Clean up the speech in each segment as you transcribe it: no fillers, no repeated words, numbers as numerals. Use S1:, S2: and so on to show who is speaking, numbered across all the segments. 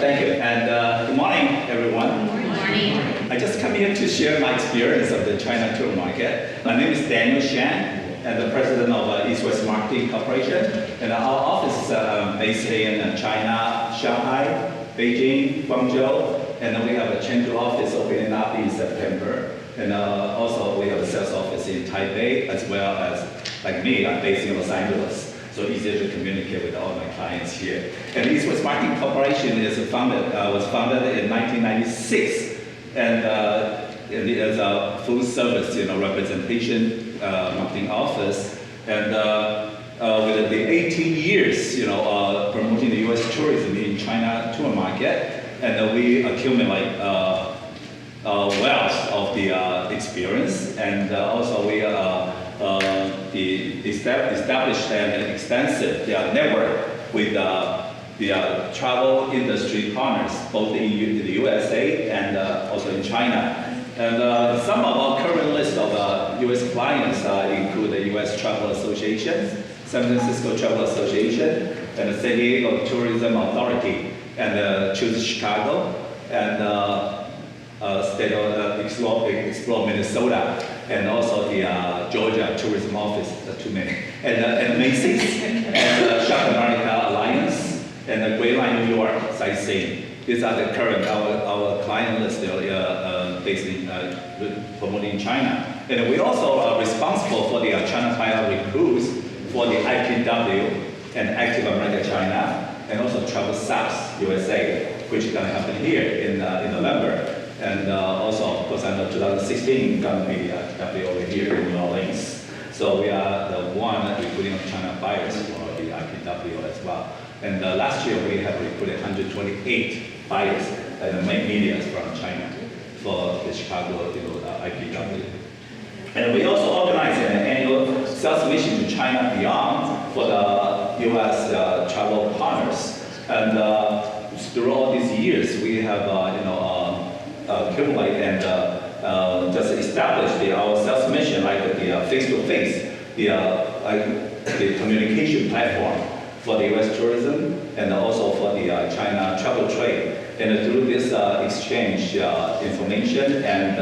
S1: thank you. And good morning, everyone.
S2: Good morning.
S1: I just come here to share my experience of the China tour market. My name is Daniel Shan, and the president of East West Marketing Corporation. And our office is based in China, Shanghai, Beijing, Guangzhou, and then we have a Chengdu office opening up in September. And also we have a sales office in Taipei, as well as, like me, I'm based in Los Angeles. So easier to communicate with all my clients here. And East West Marketing Corporation was founded in 1996, and it is a full service, representation marketing office. And with the 18 years, promoting the U.S. tourism in China tour market, and we accumulate wealth of the experience, and also we established an extensive network with the travel industry partners, both in the USA and also in China. And some of our current list of US clients include the US Travel Association, San Francisco Travel Association, and the San Diego Tourism Authority, and Choose Chicago, and State of Explore Minnesota, and also the Georgia Tourism Office, too many, and Macy's, and Shop America Alliance, and the Great Line New York Sightseeing. These are the current, our client list based in promoting China. And we also are responsible for the China Priority Cruise for the IPW and Active America China, and also Travel South USA, which is going to happen here in November. And also, of course, I know 2016 going to be over here in New Orleans. So we are the one recruiting of China buyers for the IPW as well. And last year we have recruited 128 buyers and the main media from China for the Chicago IPW. And we also organize an annual sales mission to China beyond for the U.S. travel partners. And through all these years, we have accumulate and just establish our sales mission, like the face-to-face, the communication platform for the U.S. tourism, and also for the China travel trade. And through this exchange information and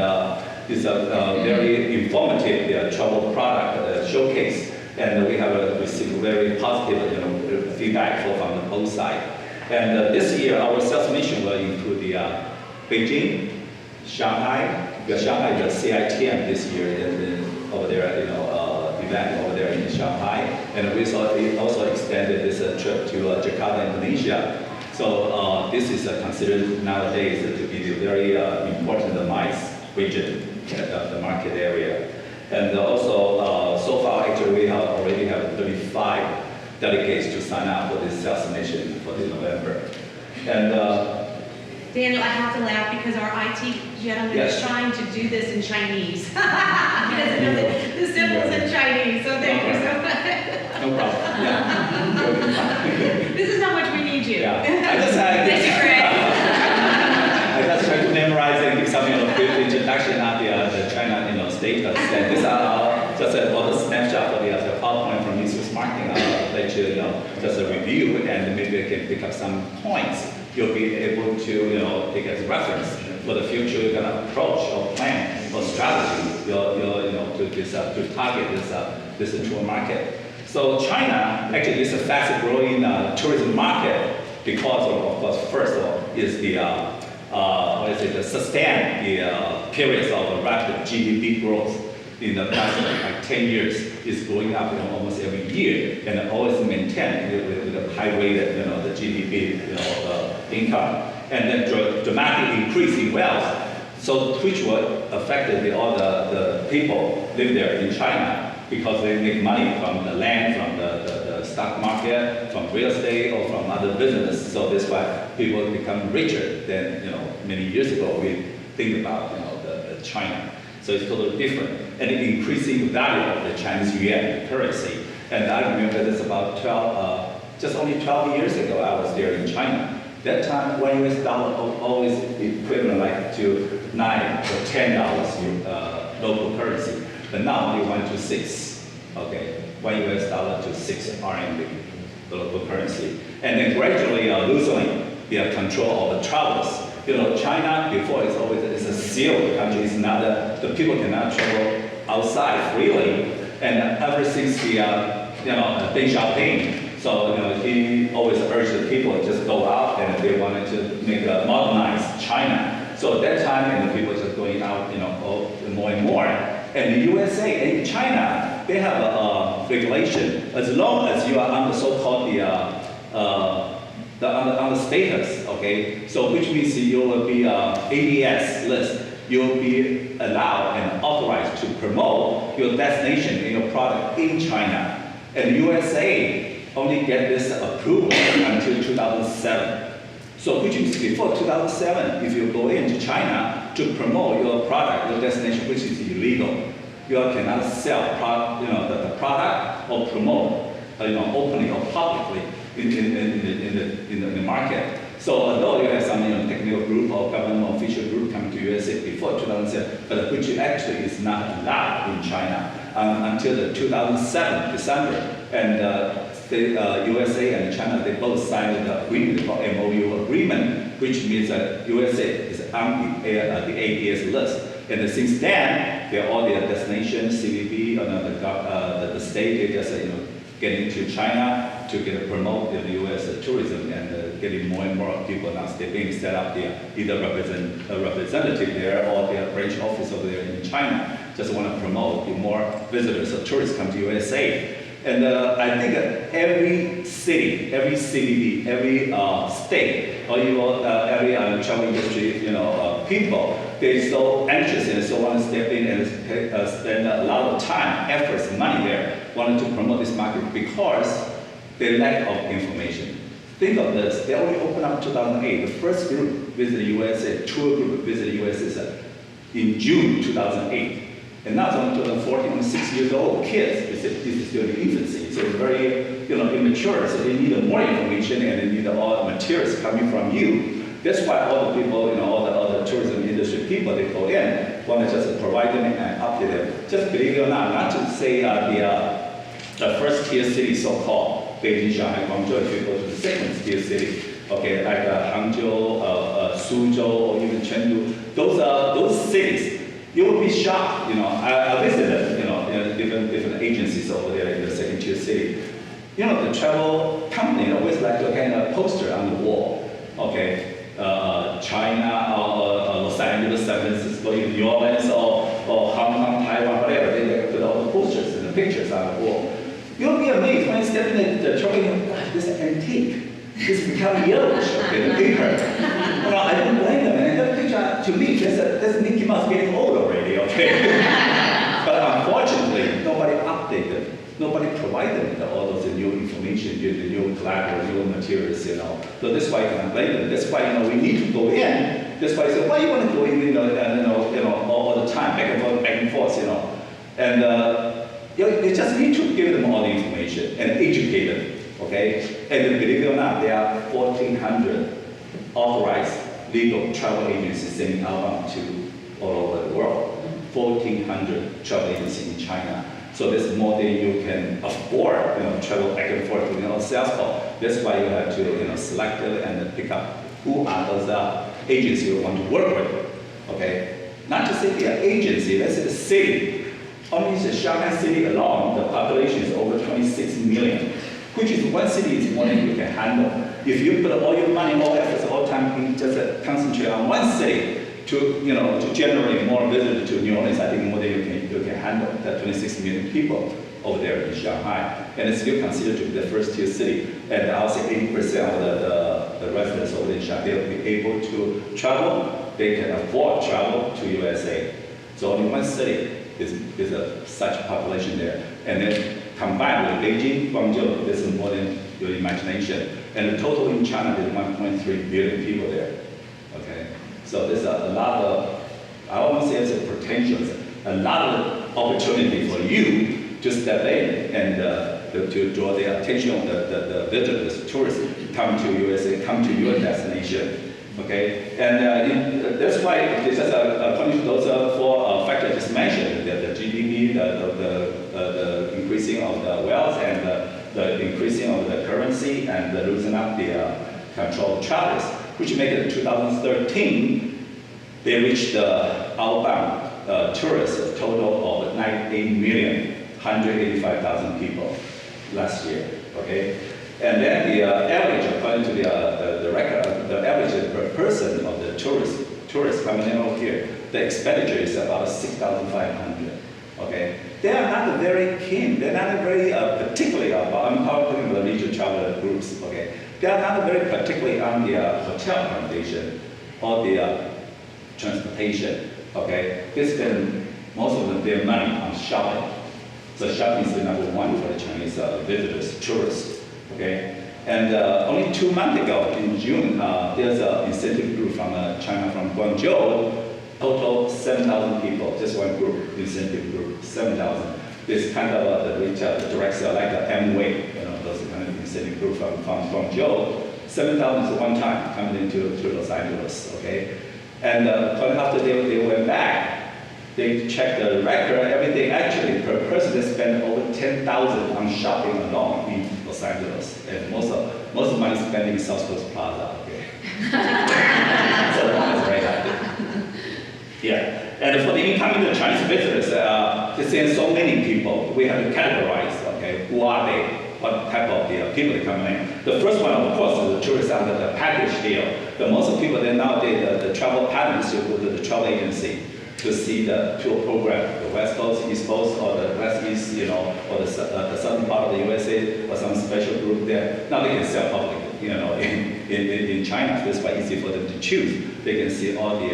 S1: this very informative travel product showcase, and we have received very positive feedback from both sides. And this year, our sales mission will include the Beijing, Shanghai, because Shanghai is a CITM this year over there, event over there in Shanghai, and we also extended this trip to Jakarta, Indonesia. So this is considered nowadays to be the very important MICE region, the market area. And also, so far actually we already have 35 delegates to sign up for this sales mission for this November. And
S2: Daniel, I have to laugh because our IT gentleman is trying to do this in Chinese. He doesn't know the symbols in Chinese, so thank you so much.
S1: No problem. Yeah.
S2: This is how much we need you.
S1: Yeah.
S2: Thank you, Greg.
S1: I just try to memorize and give some quick introduction of the China status. And these are just a snapshot of the PowerPoint from East West Marketing. I'll let you just a review, and maybe I can pick up some points you'll be able to take as reference for the future you're going to approach or plan or strategy to target this tour market. So China actually is a fast growing tourism market because of course, first of all, is the sustain the periods of rapid GDP growth in the past 10 years is going up almost every year, and always maintain with a high rate of the GDP income, and then dramatic increase in wealth. So which will affect all the people live there in China because they make money from the land, from the stock market, from real estate, or from other business. So that's why people become richer than many years ago we think about the China. So it's totally different. And the increasing value of the Chinese yuan, the currency. And I remember this about just only 12 years ago, I was there in China. That time, $1 US always equivalent like to $9 or $10 local currency. But now they went to 6, okay? $1 US to 6 RMB, the local currency. And then gradually loosening control of the travels. China before it's a sealed country. It's not the people cannot travel outside freely. And ever since the Deng Xiaoping, so he always urged the people to just go out, and they wanted to make a modernized China. So at that time, and the people just going out, more and more. And the USA and China, they have a regulation. As long as you are on the so-called on the status, okay? So which means you will be ADS list. You will be allowed and authorized to promote your destination and your product in China. And USA only get this approval until 2007. So which means before 2007, if you go into China to promote your product, your destination, which is illegal, you cannot sell the product or promote openly or publicly in the market. So although you have some technical group or government official group coming to USA before 2007, but which actually is not allowed in China until the 2007 December. And the USA and China, they both signed the agreement called MOU agreement, which means that USA is on the ADS list. And since then, they're all their destinations, CVB, the state, they just getting to China to promote the U.S. tourism, and getting more and more people now being set up there, either a representative there or their branch office over there in China. Just want to promote more visitors or tourists come to USA. And I think every city, every CBD, every state, or even every travel industry, people, they're so anxious and so want to step in and spend a lot of time, efforts, money there, wanted to promote this market because they lack of information. Think of this, they only opened up 2008. The first group visited the USA, tour group visited the USA in June 2008. And now it's only 2014, only 6 years old, kids, this is still in infancy, so it's very immature, so they need more information and they need all the materials coming from you. That's why all the people, all the other tourism industry people, they go in, want to just provide them and update them. Just believe it or not to say the first tier city, so-called, Beijing, Shanghai, Guangzhou, if you go to the second tier city, okay, like Hangzhou, Suzhou, or even Chengdu, those cities, you will be shocked. I visited, different agencies over there in the second tier city. The travel company always like to hang a poster on the wall. Okay, China, or Los Angeles, San Francisco, New Orleans, or Hong Kong, Taiwan, whatever. They like to put all the posters and the pictures on the wall. You'll be amazed when you step in the truck and God, this is antique. This become yellowish, okay, the paper. I don't blame them. And that picture, to me, that's Mickey Mouse getting old already, okay? But unfortunately, nobody updated, nobody provided them all those new information, the new collateral, new materials, So that's why I can blame them. That's why, we need to go in. That's why I said, why you want to go in, all the time, back and forth, And you just need to give them all the information and educate them. Okay, and believe it or not, there are 1,400 authorized legal travel agencies sending outbound to all over the world. 1,400 travel agencies in China. So this is more than you can afford, travel back and forth to sales call. That's why you have to, select it and pick up who are those agencies you want to work with. Okay, not to say they are agency. Let's say the city. Only the Shanghai city alone, the population is over 26 million. Which is one city is more than you can handle. If you put all your money, all efforts, all time, in just concentrate on one city to generate more visitors to New Orleans, I think more than you can handle. That 26 million people over there in Shanghai, and it's still considered to be the first tier city. And I would say 80% of the residents over there in Shanghai, they'll be able to travel. They can afford travel to USA. So only one city is such population there, and then combined with Beijing, Guangzhou, this is more than your imagination. And the total in China is 1.3 billion people there. Okay, so there's a lot of, I won't say it's a potential, a lot of opportunity for you to step in and to draw the attention of the visitors, tourists, come to USA, come to your destination. Okay, and that's why this is according to those four factors I just mentioned: the GDP, the increasing of the wealth, and the increasing of the currency, and the loosening up control travelers, which made it in 2013, they reached the outbound tourists, a total of 185,000 people last year, okay? And then the average, according to the record, the average per person of the tourists coming in over here, the expenditure is about 6,500, okay? They are not very keen, they're not very particularly about, I'm talking about the leisure traveler groups, okay? They are not very particularly on the hotel accommodation or the transportation, okay? They spend most of their money on shopping. So shopping is the number one for the Chinese visitors, tourists. Okay, and only 2 months ago, in June, there's an incentive group from China, from Guangzhou, total 7,000 people, just one group, incentive group, 7,000. This kind of the retail, the direct sale, like the Amway, those kind of incentive group from Guangzhou, 7,000 is one time coming into Los Angeles, okay? And after they went back, they checked the record, everything. Actually, per person, they spend over 10,000 on shopping alone in Los Angeles, and most of the money spent in South Coast Plaza. Okay, so that's very happy. Yeah, and for the incoming Chinese visitors, they're seeing so many people. We have to categorize. Okay, who are they? What type of people are coming in? The first one, of course, is the tourists under the package deal. But most of the people, nowadays, the travel patterns, you go to the travel agency to see the tour program, the West Coast, East Coast, or the West East, or the southern part of the USA, or some special group there. Now they can sell publicly, in China, so it's quite easy for them to choose. They can see all the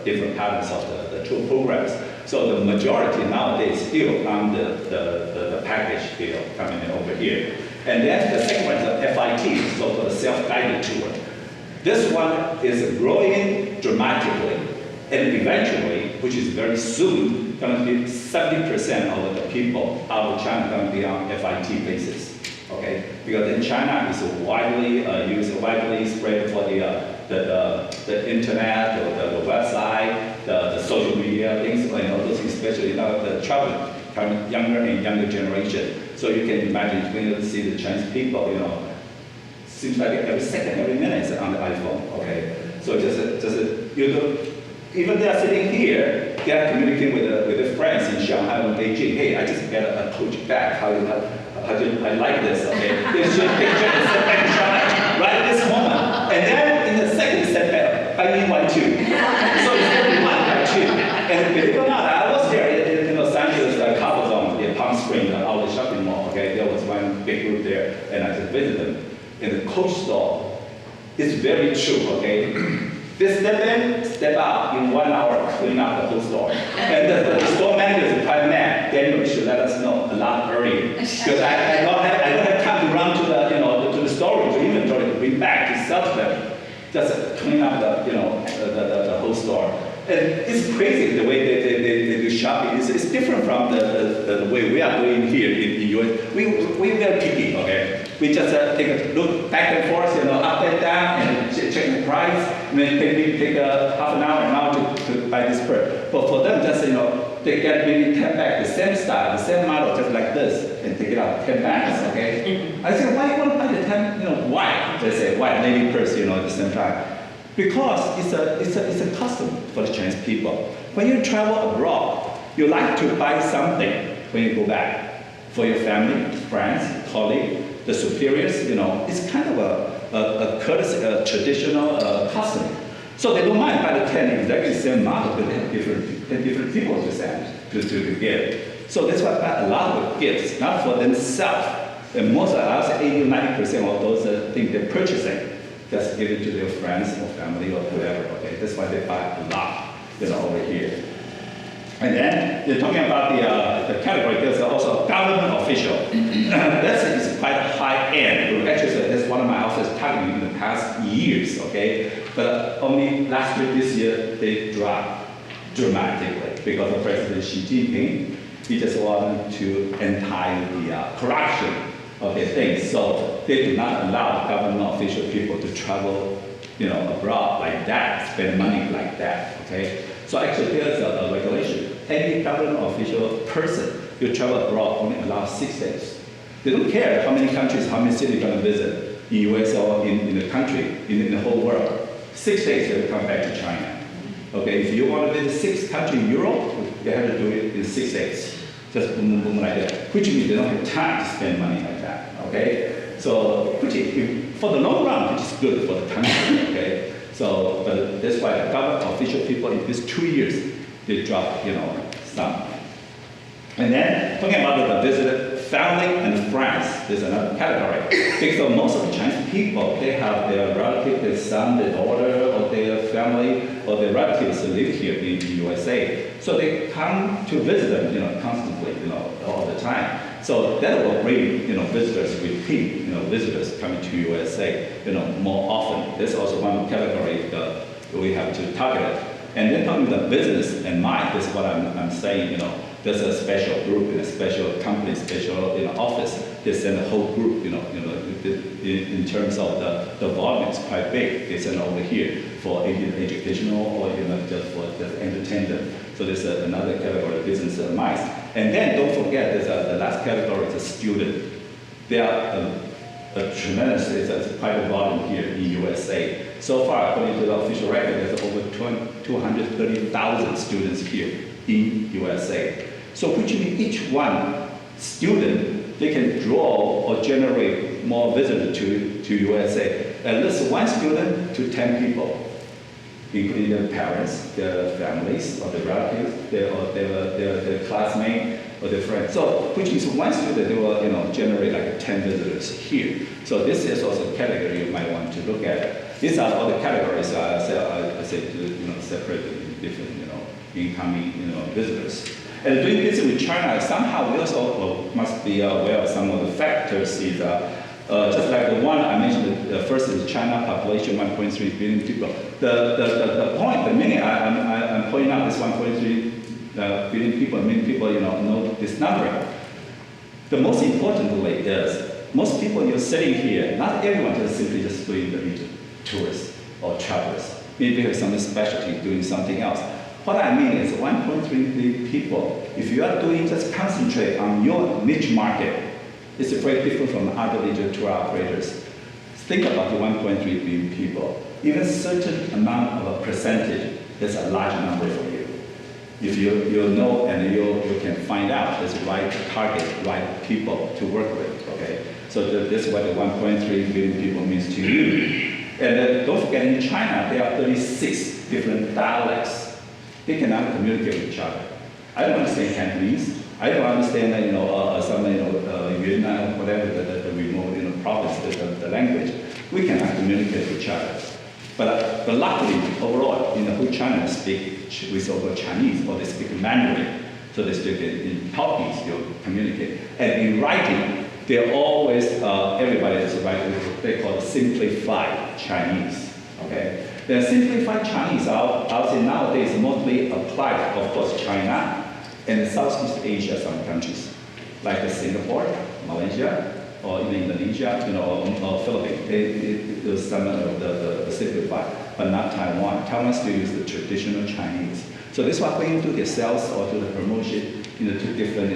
S1: different patterns of the tour programs. So the majority nowadays still on the package deal coming in over here. And then the second one is the FIT, so for the self-guided tour. This one is growing dramatically. And eventually, which is very soon, going to be 70% of the people out of China going to be on FIT basis, okay? Because in China, it's widely used, widely spread for the internet, the website, the social media things, those especially now the travel coming younger and younger generation. So you can imagine when you see the Chinese people, seems like every second, every minute is on the iPhone, okay? So even they are sitting here, they are communicating with their friends in Shanghai and Beijing. Hey, I just got a coach bag. I like this, okay? They should picture and send back to Shanghai right at this moment. And then in the second setback, I need one too. So it's every one by two. And believe it or not, I was there in Los Angeles, Cabo Zone, in Palm Springs, out the shopping mall, okay? There was one big group there, and I just visited them. In the Coach store, it's very true, okay? They step in, step out in 1 hour, clean up the whole store. And the store manager is a private man. Daniel should let us know a lot earlier, because I don't have time to run to the storage, to inventory, to bring back to sell to them. Just clean up the whole store. And it's crazy the way they do shopping. It's different from the way we are doing here in the US. We're very picky, okay? We just take a look back and forth, up and down, and check the price. And then take half an hour to buy this bird. But for them, just they get maybe 10 bags, the same style, the same model, just like this, and take it out 10 bags. Okay. I said, why you want to buy the 10? Why? They say, why lady purse? At the same time, because it's a custom for the Chinese people. When you travel abroad, you like to buy something when you go back for your family, friends, colleagues. The superiors, it's kind of a courtesy, a traditional custom. So they don't mind buy the 10 exactly the same model, but they have different people to send to give. So that's why I buy a lot of gifts, not for themselves. And most, I would say 80 or 90% of those things they're purchasing, just give it to their friends or family or whoever. Okay, that's why they buy a lot, over here. And then they're talking about the category. There's also government official. That is quite a high end. Actually, that's one of my offices targeting in the past years. Okay, but only last year, this year, they dropped dramatically because of President Xi Jinping. He just wanted to anti the corruption of the things. So they do not allow government official people to travel, abroad like that, spend money like that. Okay. So actually, there's a regulation. Any government official person, you travel abroad only allow 6 days. They don't care how many countries, how many cities you're going to visit. in US or in the country, in the whole world, 6 days they will come back to China. Okay, if you want to visit 6 countries in Europe, you have to do it in 6 days. Just boom, boom, boom like that, which means they don't have time to spend money like that, okay? So, for the long run, which is good for the country, okay? So, but that's why the government official people in these 2 years, they drop, some. And then, talking about the visitor, family and friends, there's another category. Because most of the Chinese people, they have their relative, their son, their daughter, or their family, or their relatives live here in the USA. So they come to visit them, constantly, all the time. So that will bring, visitors repeat, visitors coming to USA, more often. That's also one category that we have to target. And then talking about business and mind, that's what I'm saying, there's a special group, a special company, special office. They send a whole group, in terms of the volume, it's quite big. They send over here for educational or just for just entertainment. So there's another category, business and minds. And then don't forget, there's the last category is a student. They are a tremendous, it's quite a volume here in USA. So far, according to the official record, there's over 230,000 students here in USA. So which means each one student, they can draw or generate more visitors to USA. At least one student to 10 people, including their parents, their families, or their relatives, their classmates, or their friends. So which means one student, they will generate like 10 visitors here. So this is also a category you might want to look at. These are all the categories I said to separate different incoming visitors. And doing business with China, somehow we also must be aware of some of the factors. Is just like the one I mentioned, the first is China population, 1.3 billion people. The point, the meaning I'm pointing out this 1.3 billion people, many people know this number. The most importantly is, most people you're sitting here, not everyone is simply just doing the tourists or travelers. Maybe have some specialty doing something else. What I mean is 1.3 billion people, if you are doing just concentrate on your niche market, it's very different from other leisure tour operators. Think about the 1.3 billion people. Even certain amount of a percentage, that's a large number for you. If you know and you can find out there's the right target, right people to work with, okay? So this is what the 1.3 billion people means to you. And don't forget, in China, there are 36 different dialects. They cannot communicate with each other. I don't understand Cantonese. I don't understand some Vietnam, whatever the remote province, the language. We cannot communicate with each other. But luckily, overall, in the whole China speak with over Chinese, or they speak Mandarin. So they speak in talking, still communicate. And in writing, they're always, everybody is writing what they call simplified Chinese, okay? The simplified Chinese, I would say nowadays mostly applied, of course, China and Southeast Asia, some countries, like Singapore, Malaysia, or even Indonesia, or Philippines. They use some of the simplified, but not Taiwan. Taiwan still use the traditional Chinese. So this is why when you do the sales or do the promotion in the two different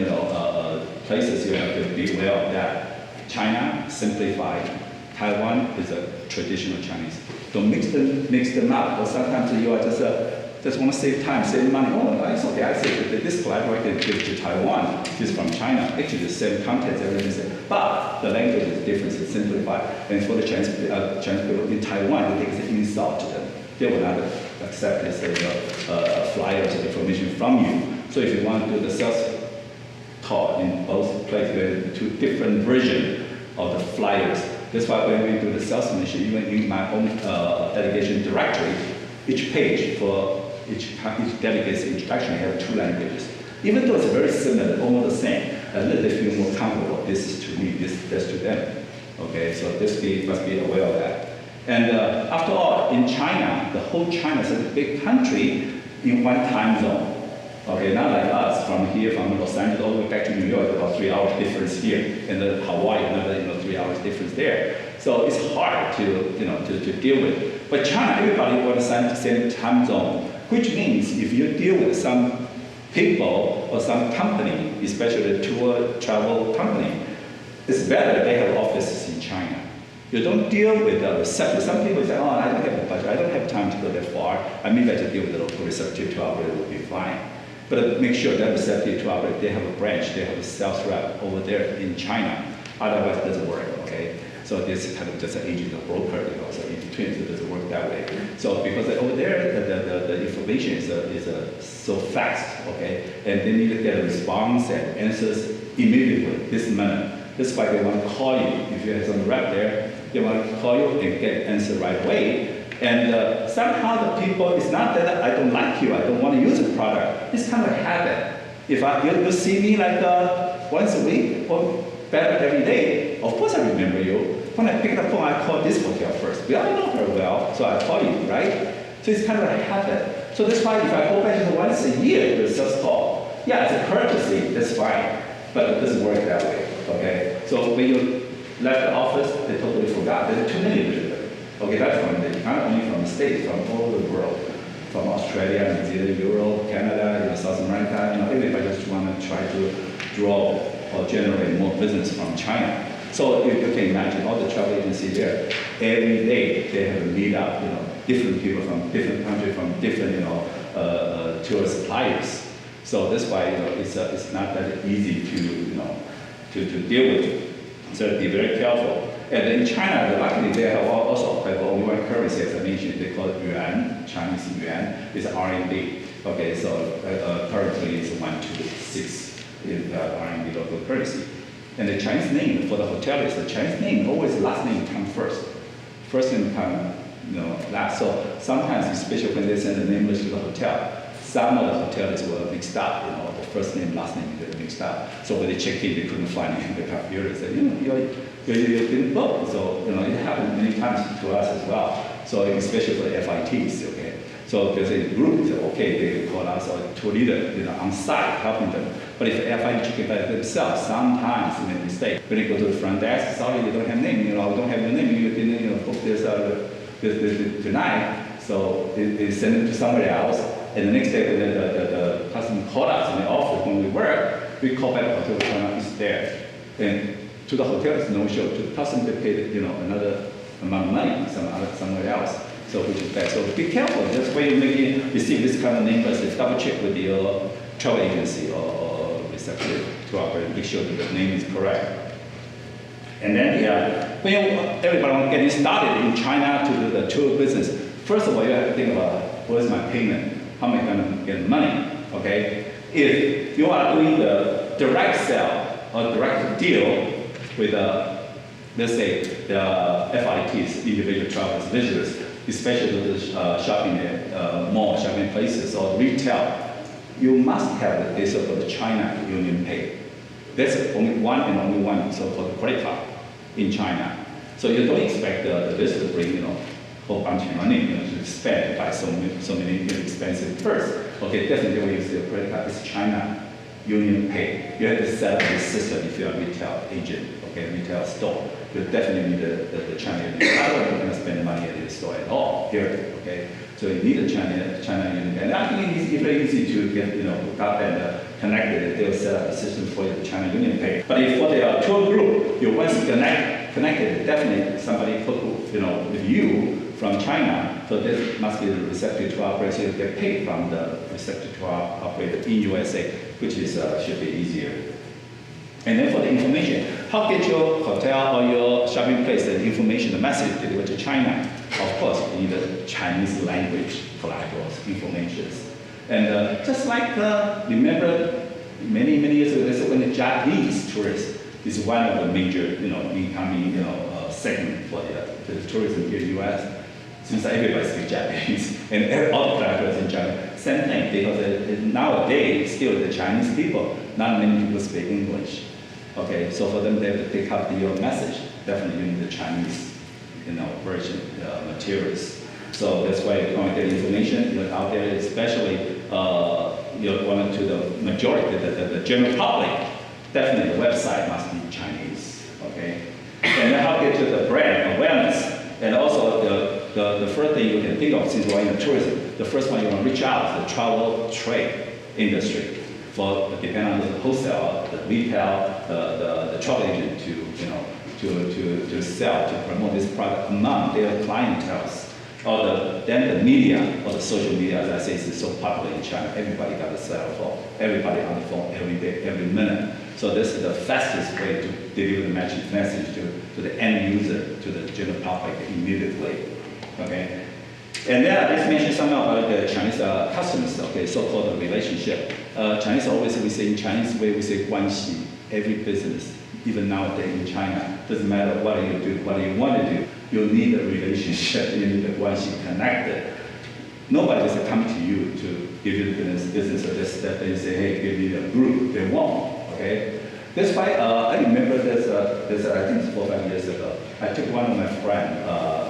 S1: places, you have to be aware of that. China, simplified. Taiwan is a traditional Chinese. Don't mix them up. Or sometimes you are just want to save time, save money. Oh, it's okay. I say that this collaborator gives to Taiwan. This is from China. Actually, the same content, everything is same. But the language is different, it's simplified. And for the Chinese people in Taiwan, they think it's an insult to them. They will not accept this flyers or information from you. So if you want to do the sales talk in both places, two different versions of the flyers. That's why when we do the sales mission, even in my own delegation directory, each page for each delegate's introduction, I have 2 languages. Even though it's very similar, almost the same, a little feel more comfortable. This is to me, that's to them. Okay, so this must be aware of that. And after all, in China, the whole China is a big country in one time zone. Okay, not like us from here, from Los Angeles all the way back to New York, about 3 hours difference here, and then Hawaii, another 3 hours difference there. So it's hard to deal with. But China, everybody wants the same time zone, which means if you deal with some people or some company, especially a tour travel company, it's better they have offices in China. You don't deal with the receptive. Some people say, oh, I don't have a budget, I don't have time to go that far. I maybe I just deal with the local receptive tour operator will be fine. But make sure that receptive tour operator, they have a branch, they have a sales rep over there in China. Otherwise, it doesn't work, okay? So this is kind of just an agent or broker, so in between, so it doesn't work that way. So because over there, the information is so fast, okay? And they need to get a response and answers immediately, this minute. That's why they want to call you. If you have some rep there, they want to call you and get answer right away. And somehow the people, it's not that I don't like you, I don't want to use the product. It's kind of a habit. If you see me like once a week or better every day, of course I remember you. When I pick up the phone, I call this hotel first. Well, I know her well, so I call you, right? So it's kind of a habit. So that's why if I go back to once a year to a sales call, yeah, it's a courtesy, that's fine. But it doesn't work that way, okay? So when you left the office, they totally forgot. There are too many visitors. Okay, that's from not only from the States, from all over the world. From Australia, New Zealand, Europe, Canada, South America, everybody just want to try to draw or generate more business from China. So you can imagine all the travel agencies there, every day they have a meet up, different people from different countries, from different, tour suppliers. So that's why, it's not that easy to deal with. So be very careful. And in China, luckily they have also only one currency, as I mentioned, they call it yuan, Chinese yuan, is RMB. Okay, so currently it's 126 in the RMB local currency. And the Chinese name for the hotel is the Chinese name, always last name come first. First name come last. So sometimes, especially when they send the name list to the hotel, some of the hotels were mixed up, the first name, last name get mixed up. So when they check in, they couldn't find it in the computer. They said, you didn't book. So, it happened many times to us as well. So especially for the FITs, okay. So there's a group, okay, they call us a tour leader, on site helping them. But if the FIT check it by themselves, sometimes they make a mistake. When they go to the front desk, sorry, you don't have name, we don't have your name, you didn't book this tonight. So they send it to somebody else. And the next day, when the customer called us in the office when we work, we call back the hotel, China is there. And to the hotel, it's no show. To the customer, they paid, another amount of money somewhere else. So which is bad. So be careful. That's why you maybe receive this kind of name, but double check with your travel agency or receptive tour operator, make sure that the name is correct. And then, when everybody wants to get started in China to do the tour business, first of all, you have to think about what is my payment. How am I going to get money, okay? If you are doing the direct sale or direct deal with, let's say, the FITs, individual travelers, visitors, especially the shopping mall, shopping places, or retail, you must have the so-called China UnionPay. That's only one so-called credit card in China. So you don't expect the visitor to bring, whole bunch of money to spend to buy so many expensive furs. Okay, definitely when you use the credit card, it's China UnionPay. You have to set up the system if you're a retail agent, okay, retail store. You definitely need the China UnionPay. Otherwise, you're going to spend money at the store at all, period, okay? So you need a China UnionPay. And I think it's very easy to get, hooked up and connected. They'll set up a system for the China UnionPay. But if for the tour group, you once connected, definitely somebody with you from China, so this must be the receptive tour operator. You get paid from the receptive tour operator in USA, which is should be easier. And then for the information, how get your hotel or your shopping place the information, the message delivered to China? Of course, you need the Chinese language collaterals, informations. And just like, remember many years ago, when the Japanese tourists is one of the major, incoming, segment for the tourism here in the U.S. Since everybody speaks Japanese, and all the travelers in China, same thing, because nowadays, still the Chinese people, not many people speak English. Okay, so for them, they have to pick up your message, definitely using the Chinese, version materials. So that's why you want to get information out there, especially you want to the majority, the general public. Definitely, the website must be Chinese. Okay, and then how get to the brand awareness, and also the first thing you can think of, since we're in tourism, the first one you want to reach out to the travel trade industry, for depending on the wholesale, the retail, the travel agent to, you know, to sell, to promote this product among their clientele. Then the media or the social media, as I say, is so popular in China. Everybody got a cell phone. Everybody on the phone every day, every minute. So this is the fastest way to deliver the message to the end user, to the general public immediately. Okay. And then I just mentioned something about the Chinese customers. Okay, so-called relationship. Chinese always, we say in Chinese way, we say 关系. Every business, even nowadays in China, doesn't matter what you do, what you want to do, you need a relationship, you need a 关系 connected. Nobody just come to you to give you the business or just step in and say, hey, give me a group. They won't. Okay. That's why I remember this. I think it's 4 or 5 years ago. I took one of my friends,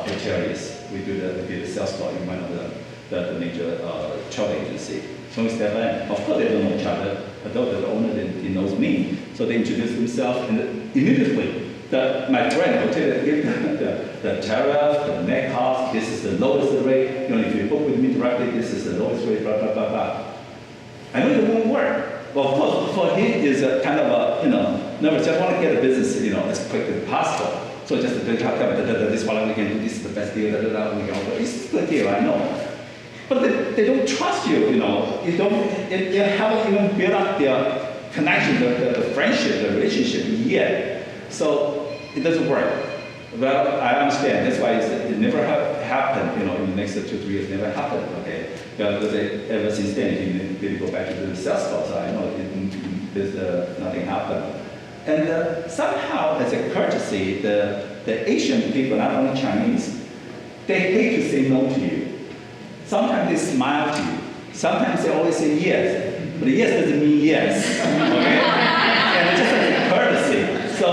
S1: hoteliers. We did a sales call in one of the major travel agency. So we step in. Of course, they don't know each other, but the owner he knows me. So they introduced themselves, and immediately my friend hotelier gave the tariff, the net cost. This is the lowest rate. You know, if you book with me directly, this is the lowest rate. Blah blah blah blah. I know it won't work. Well, of course, for him is a kind of a, nervous. Just want to get the business, as quick as possible. So just to talk about this is what we can do. This is the best deal. We can offer. It's a good deal, I know. But they don't trust you. They haven't even built up their connection, the friendship, the relationship yet. So it doesn't work. Well, I understand. That's why it never happened. In the next 2 or 3 years, never happened. Okay. Because ever since then, he didn't go back to the sales call. So I know nothing happened. And somehow, as a courtesy, the Asian people, not only Chinese, they hate to say no to you. Sometimes they smile to you. Sometimes they always say yes. But yes doesn't mean yes. Okay? And it's just as a courtesy. So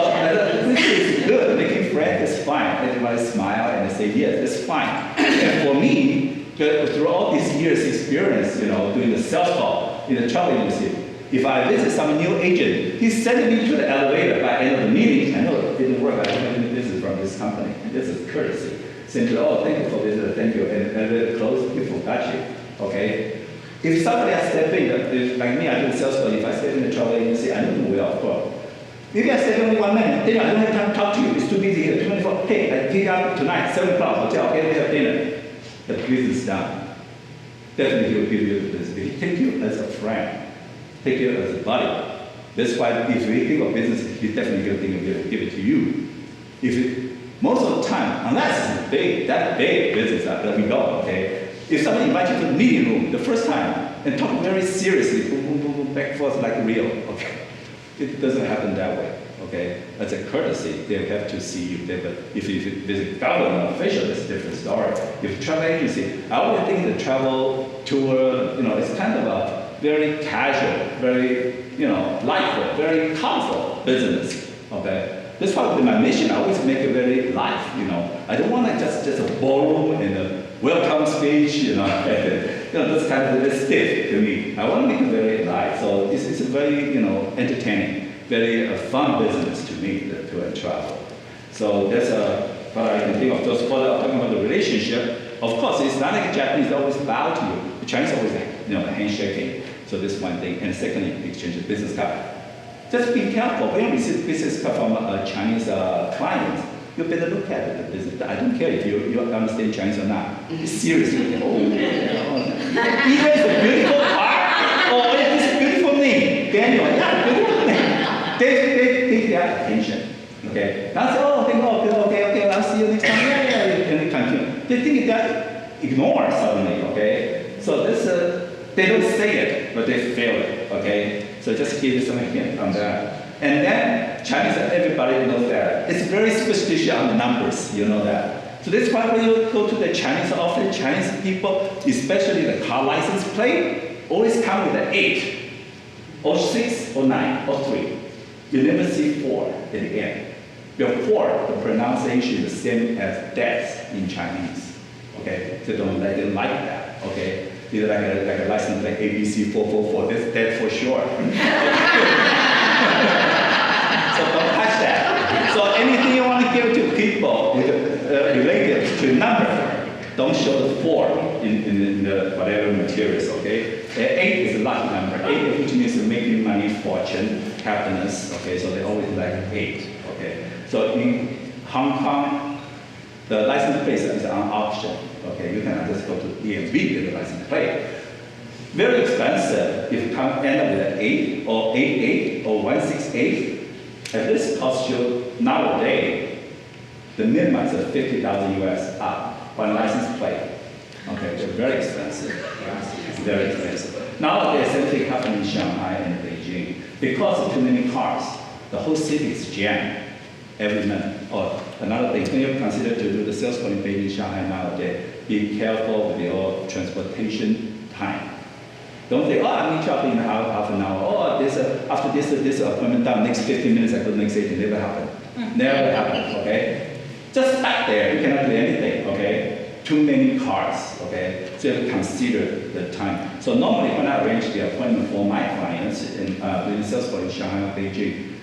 S1: this is good. Making friends is fine. Everybody smile and they say yes, it's fine. And for me, through all these years' experience, doing the sales call in the travel agency, if I visit some new agent, he's sending me to the elevator by the end of the meeting. I know it didn't work. I don't have any business from this company. This is courtesy. Saying, thank you for this, thank you, and elevator closed, people got you. Okay? If somebody else step in, like me, I do sales call. If I step in the travel agency, I know them well, of course. Maybe I step in 1 minute, then I don't have time to talk to you. It's too busy here. 24. Hey, I pick up tonight, 7 o'clock, hotel. Okay, we have dinner. The business is done. Definitely he'll give you the business. He take you as a friend, take you as a buddy. That's why if we think of business, he's definitely going to give it to you. Most of the time, unless it's that big business that we go, okay? If somebody invites you to the meeting room the first time and talk very seriously, boom, boom, boom, boom, back and forth like real, okay? It doesn't happen that way, okay? As a courtesy, they have to see you. But if you visit government official, that's a different story. If travel agency, I always think the travel tour, it's kind of a very casual, very, lightful, very comfortable business, okay? That's why with my mission, I always make it very light, I don't want to just a ballroom and a welcome speech, that's kind of very stiff to me. I want to make it very light. So it's a very, entertaining, very fun business to me to travel. So that's what I can think of. Just talking about the relationship. Of course, it's not like Japanese always bow to you. The Chinese always, handshaking. So this one thing. And secondly, exchange of business card. Just be careful. When you receive business card from a Chinese client, you better look at the business. I don't care if you understand Chinese or not. Seriously, either it's a beautiful car or it's a beautiful name. Daniel, beautiful name. They take their attention. Okay. Now say, okay, I'll see you next time. And they continue. They think that ignore suddenly. Okay. So this they don't say it, but they feel it. Okay. So just give you some hint on that. And then Chinese, everybody knows that. It's very superstitious on the numbers, you know that. So that's why when you go to the Chinese office, Chinese people, especially the car license plate, always come with an 8, or 6, or 9, or 3. You never see 4 at the end. Before, the pronunciation is the same as death in Chinese. Okay, so don't let them like that. Okay. Either like a license like ABC 444, that's dead for sure. So don't touch that. So anything you want to give to people related to number, don't show the 4 in the whatever materials, okay? 8 is a lucky number. 8, which means making money, fortune. happiness, okay, so they always like 8, okay. So in Hong Kong, the license plate is on auction, okay. You can just go to DMV, get the license plate. Very expensive if you come end up with an 8 or 88 or 168. At this cost you nowadays, the minimum is 50,000 US up one license plate. Okay, they're very expensive. Very expensive. Nowadays, everything happens in Shanghai and Beijing. Because of too many cars, the whole city is jammed every minute. Or another thing, when you consider to do the sales call in Beijing, Shanghai nowadays, be careful with your transportation time. Don't think, oh, I need to in half an hour. Oh, after this appointment done, next 15 minutes I go to the next station. Never happen. Never happen, okay? Just stuck there, you cannot do anything, okay? Too many cars, okay? So you have to consider the time. So normally when I arrange the appointment for my clients in doing sales call in Shanghai or Beijing,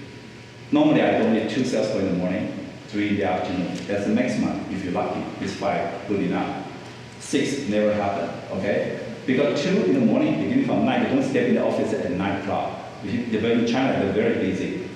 S1: normally I do only 2 sales calls in the morning, 3 in the afternoon. That's the maximum, if you're lucky. It's 5, good enough. 6 never happen, okay? Because 2 in the morning, beginning from 9, they don't step in the office at 9 o'clock. In China, they're very busy.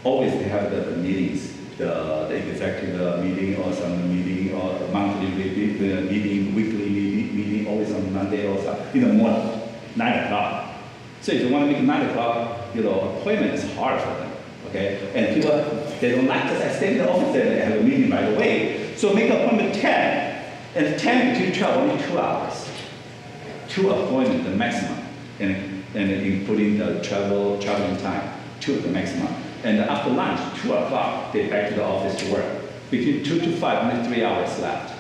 S1: Always they have the meetings, the executive meeting or some meeting or monthly meeting, weekly meeting, always on Monday or some, in the morning, 9 o'clock. So if you want to make 9 o'clock, appointment is hard for them, okay? And people, they don't like this. I stay in the office and they have a meeting right away. So make an appointment 10, and 10 to 12, only 2 hours. 2 appointments, the maximum, and including the traveling time, 2 the maximum. And after lunch, 2 o'clock, they back to the office to work. Between 2 to 5, only 3 hours left.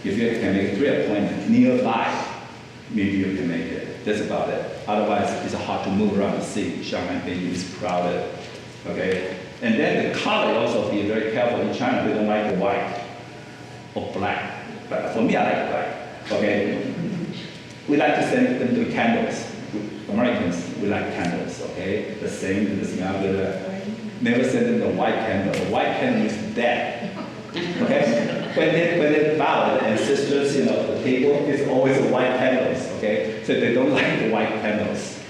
S1: If you can make 3 appointments nearby, maybe you can make it. That's about it. Otherwise, it's hard to move around the city. Shanghai, Beijing is crowded, okay? And then the color also be very careful. In China, they don't like the white or black. But for me, I like black, okay? We like to send them to candles. Americans, we like candles, okay? The same, the Singapore, never send them the white candle. The white candle is dead, okay? When they bow, the ancestors, the table is always white candles, okay? So they don't like the white candles,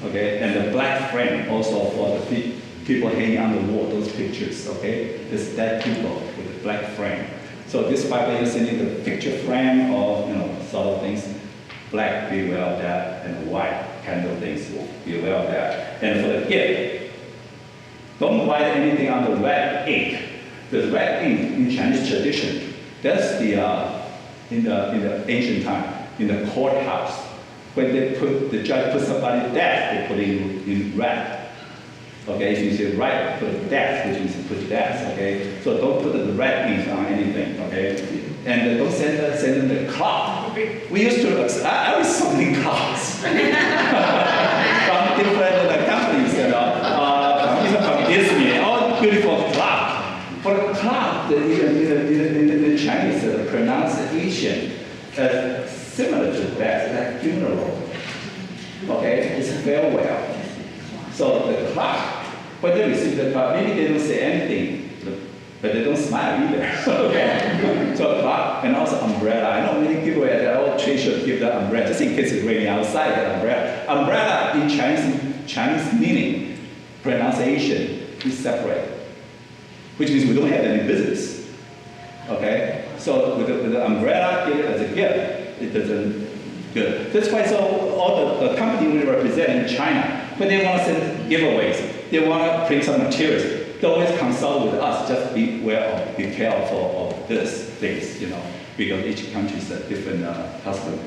S1: okay? And the black frame also for the people hanging on the wall, those pictures, okay? There's dead people with the black frame. So this Bible you're sending the picture frame or, sort of things, black, beware of that, and white candle things, beware of that. And for the gift, don't write anything on the red ink. The red ink in Chinese tradition, that's in the ancient time, in the courthouse. When the judge put somebody death, they put it in red. Okay, if you say right, put death, which means put death, okay? So don't put the red ink on anything, okay? And don't send them the clock. We used to, I was so many clocks from different companies, even from Disney, all beautiful clock. For the clock, in the Chinese pronunciation, similar to that, like funeral, okay? It's farewell. So the clock, when they receive the clock, maybe they don't say anything, but they don't smile either. Okay. So clock and also umbrella. I know many people at the old tree should give the umbrella, just in case it's raining outside, the umbrella. Umbrella in Chinese meaning, pronunciation is separate, which means we don't have any business. Okay? So with the umbrella, give it as a gift, it doesn't good. That's why all the company we represent in China, when they want to send giveaways, they want to print some materials, they always consult with us, just be careful of these things, because each country is a different custom.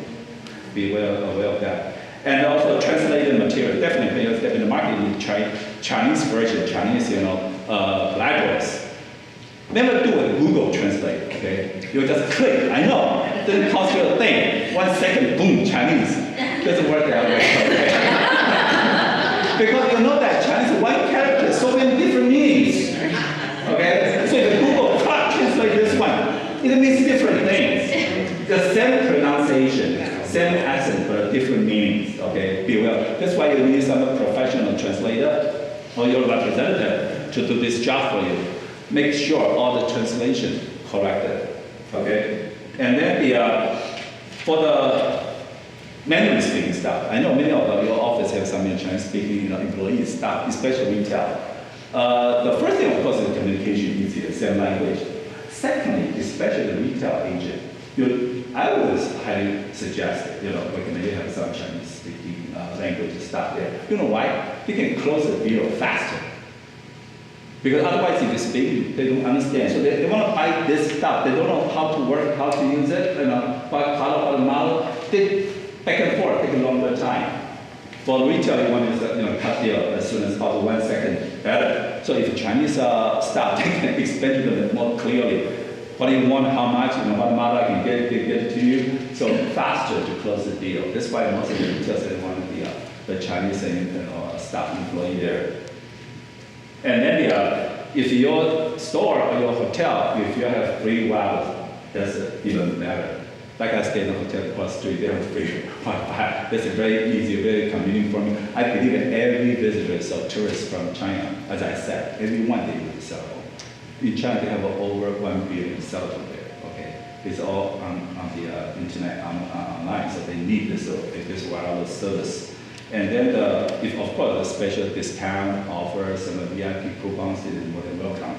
S1: Be aware of that. And also translated material, definitely when you step in the market, you try Chinese version, Chinese, libraries. Never do a Google Translate, okay? You just click, I know, it doesn't cost you a thing. 1 second, boom, Chinese. Doesn't work that way, okay? Because you know that Chinese, one character, so many different meanings, okay? So if Google translate this one, it means different things. The same pronunciation, same accent, but different meanings, okay? Beware. That's why you need some professional translator or your representative to do this job for you. Make sure all the translation corrected, okay? And then for the Mandarin speaking staff. I know many of your office have some Chinese speaking employees, staff, especially retail. The first thing, of course, is communication easier, same language. Secondly, especially the retail agent, I always highly suggest, recommend you have some Chinese speaking language staff there. You know why? They can close the deal faster. Because otherwise, if you speak, they don't understand. So they want to buy this stuff. They don't know how to work, how to use it, what color, what model. They back and forth, take a longer time. For retail, you want to cut deal as soon as possible, 1 second better. So if Chinese staff, they can explain to them more clearly what do you want, how much, what model I can get it to you. So faster to close the deal. That's why most of the retailers they want the Chinese staff employee there. And then if your store or your hotel, if you have free Wi-Fi, that's even better. Like I stay in a hotel across the street, they have free Wi-Fi. That's very easy, very convenient for me. I believe that every visitor or tourist from China, as I said, everyone they use cell phone. In China, they have over 1 billion cell phone there. Okay, it's all on the internet, online, so they need this wireless service. And then, if of course, a special discount offers, some VIP coupons, is more than welcome.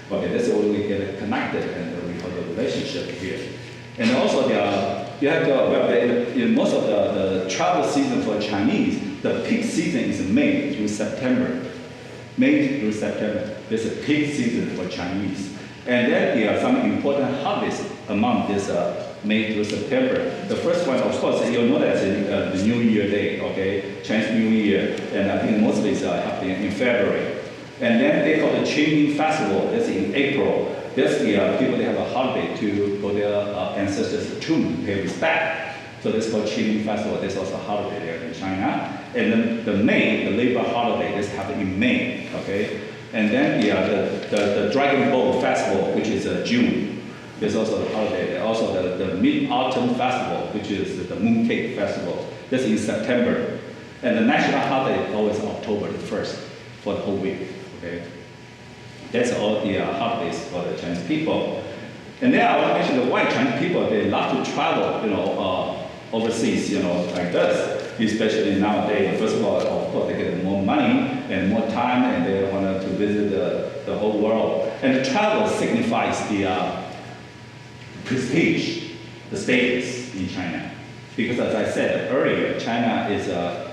S1: Okay, that's the way we get connected and we have a relationship here. And also, you have to, in most of the travel season for Chinese, the peak season is May through September. May through September, there's a peak season for Chinese. And then there are some important holidays among this May through September. The first one, of course, you'll know that's the New Year Day, okay? Chinese New Year, and I think mostly it's happening in February. And then they call the Qingming Festival, that's in April. That's the people, they have a holiday to go their ancestors' tomb to pay respect. So this is called Qingming Festival, there's also a holiday there in China. And then the May, the Labor holiday, this happens in May, okay? And then the Dragon Boat Festival, which is June. There's also the holiday. Also the Mid-Autumn Festival, which is the Mooncake Festival. This is in September. And the national holiday is always October the 1st for the whole week, okay? That's all the holidays for the Chinese people. And then I want to mention the white Chinese people, they love to travel, overseas, like this. Especially nowadays, first of all, they get more money and more time, and they want to visit the whole world. And travel signifies the prestige, the status in China. Because as I said earlier, China is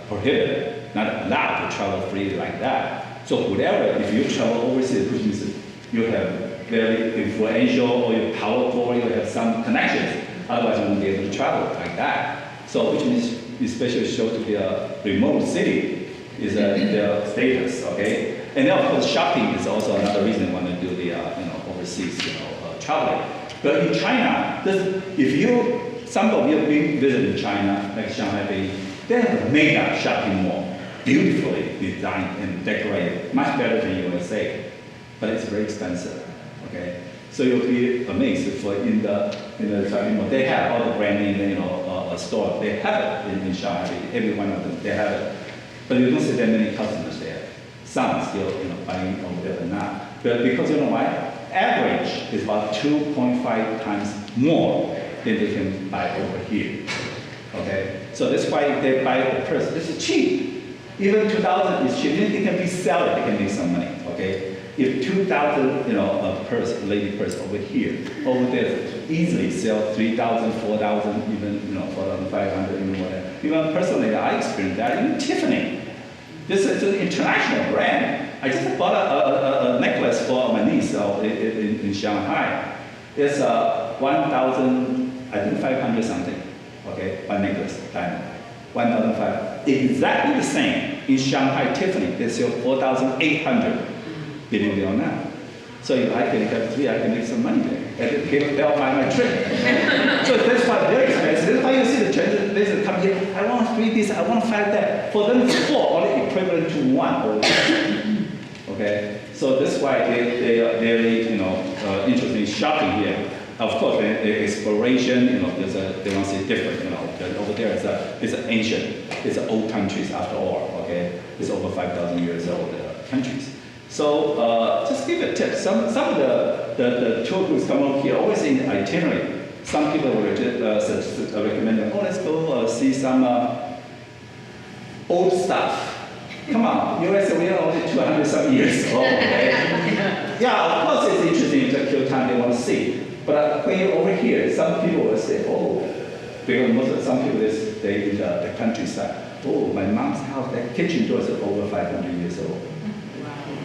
S1: prohibited, not allowed to travel freely like that. So whatever, if you travel overseas, which means you have very influential or you're powerful, you have some connections, otherwise you won't be able to travel like that. So which means especially show to the remote city is their status, okay? And then of course shopping is also another reason why they do the overseas traveling. But in China, some of you have been visiting China, like Shanghai, they have a mega shopping mall, beautifully designed and decorated, much better than USA, but it's very expensive, okay? So you'll be amazed in the shopping mall. They have all the brand name, store. They have it in Shanghai. Every one of them, they have it. But you don't see that many customers there. Some still, buying over there or not. But because you know why? Average is about 2.5 times more than they can buy over here. Okay? So that's why they buy the purse. This is cheap. Even 2,000 is cheap. They can resell it. They can make some money. Okay? If 2,000, a purse, lady purse over here, over there, easily sell 3,000, 4,000, even 4,500, even whatever. Even personally, I experienced that. Even Tiffany, this is an international brand. I just bought a necklace for my niece in Shanghai. It's 1,500 something. Okay, one necklace, diamond, 1,500. Exactly the same in Shanghai. Tiffany, they sell 4,800. Believe it or not. So if I can have 3, I can make some money there. And they'll buy my trip. So that's why they're expensive. That's why you see the Chinese business come here. I want 3 this, I want 5 that. For them, it's 4, only equivalent to 1. Okay. So that's why they are very, interested in shopping here. Of course, the exploration, they want to see different. Over there it's an ancient, it's an old countries after all. Okay. It's over 5,000 years old countries. So just give a tip. Some of the tour groups come up here, always in itinerary. Some people will recommend them, let's go see some some old stuff. Come on, US, we are only 200 some years old, okay? Yeah, of course it's interesting to kill time they want to see. But when you're over here, some people will say, oh, because some people they stay in the countryside. Oh, my mom's house, that kitchen door is over 500 years old.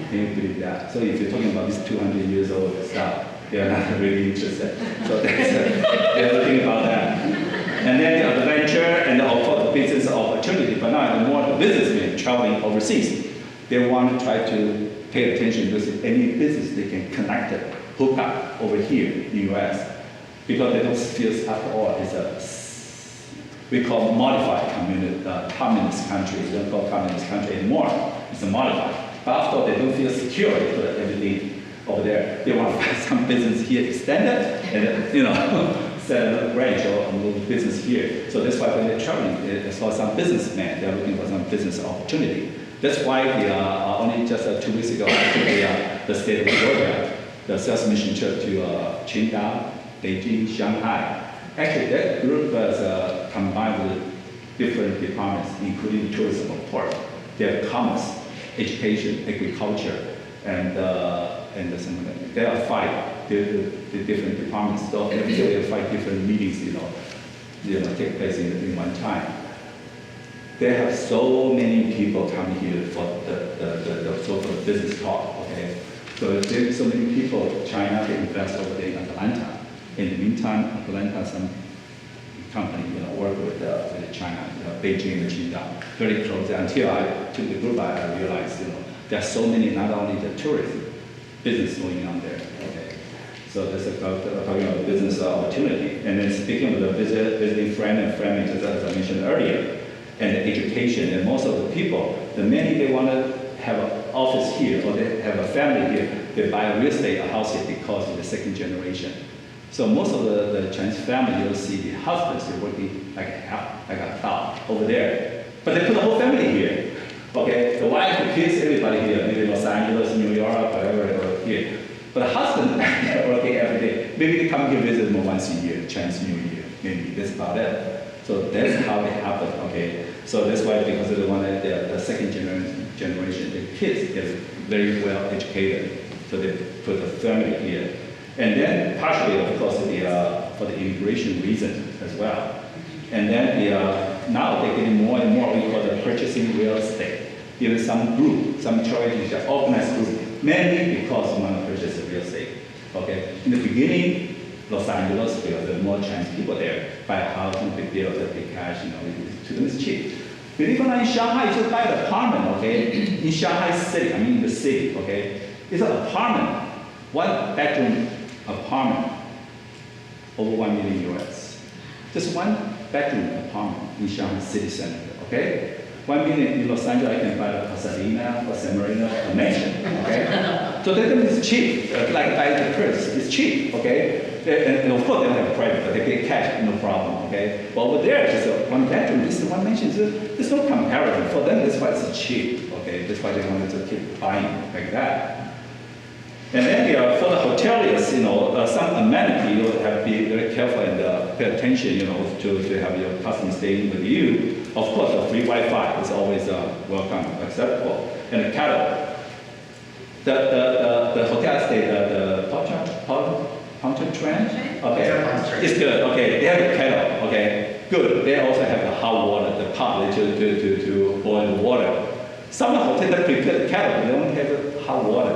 S1: Can you believe that? So if you're talking about this 200 years old stuff, they're not really interested. So they're looking about that. And then the adventure and of course the business opportunity. But now the more the businessmen traveling overseas, they want to try to pay attention to any business they can connect it, hook up over here in the US. Because they don't feel after all it's we call modified communist country. We don't call communist country anymore. It's a modified. But after all, they don't feel secure to put everything over there. They want to find some business here extended and set a branch or a little business here. So that's why when they're traveling, they saw some businessmen. They're looking for some business opportunity. That's why we are only just 2 weeks ago, I took the state of Georgia, the sales mission trip to Qingdao, Beijing, Shanghai. Actually, that group was combined with different departments, including tourism, of course. They have commerce, education, agriculture, and some. There are 5 the different departments. So every day there are 5 different meetings, take place in one time. They have so many people come here for the so-called business talk. Okay, so there's so many people. China they invest over there in Atlanta. In the meantime, Atlanta, some company work with China, Beijing and Qingdao, very close. Until I took the group, I realized there are so many, not only the tourism business going on there. Okay, so that's about talking about business opportunity. And then speaking of the visiting friend and family, just as I mentioned earlier, and the education. And most of the people, the many they want to have an office here or they have a family here, they buy a real estate, a house here because of the second generation. So most of the Chinese family, you'll see the husbands, they're working like a cow over there. But they put the whole family here. Okay, the wife, the kids, everybody here, maybe Los Angeles, New York, whatever, here. But the husband, they're working every day. Maybe they come here visit them once a year, Chinese New Year. Maybe that's about it. So that's how it happened, okay? So that's why, because they wanted the second generation, the kids get very well educated. So they put the family here. And then partially, of course, for the immigration reason as well. And then now they're getting more and more, we call the purchasing real estate. Even some group, some charities, organized group, mainly because they want to purchase the real estate. Okay. In the beginning, Los Angeles, because there are more Chinese people there, buy a house, no big deal, they pay cash, to them it's cheap. Believe it or not, in Shanghai, you just buy an apartment, okay? In Shanghai city, in the city, okay? It's an apartment, 1 bedroom apartment, over 1 million US. Just 1 bedroom apartment in Shanghai city center, okay? 1 million in Los Angeles, I can buy a Pasadena or San Marino, a mansion, okay? So that is cheap, like buy the purse, it's cheap, okay? And of course they don't have private, but they pay cash, no problem, okay? But over there, just 1 bedroom, this is 1 mansion, there's no comparison. For them, that's why it's cheap, okay? That's why they wanted to keep buying like that. And then for the hoteliers, some amenity, you have to be very careful and pay attention, to have your customer staying with you. Of course, the free Wi-Fi is always welcome, acceptable. And the cattle. The hotel stay, the Pontchartrain, okay, it's good. Okay, they have the kettle. Okay, good. They also have the hot water, the pot to boil the water. Some hotels that prepare the kettle, they don't have the hot water.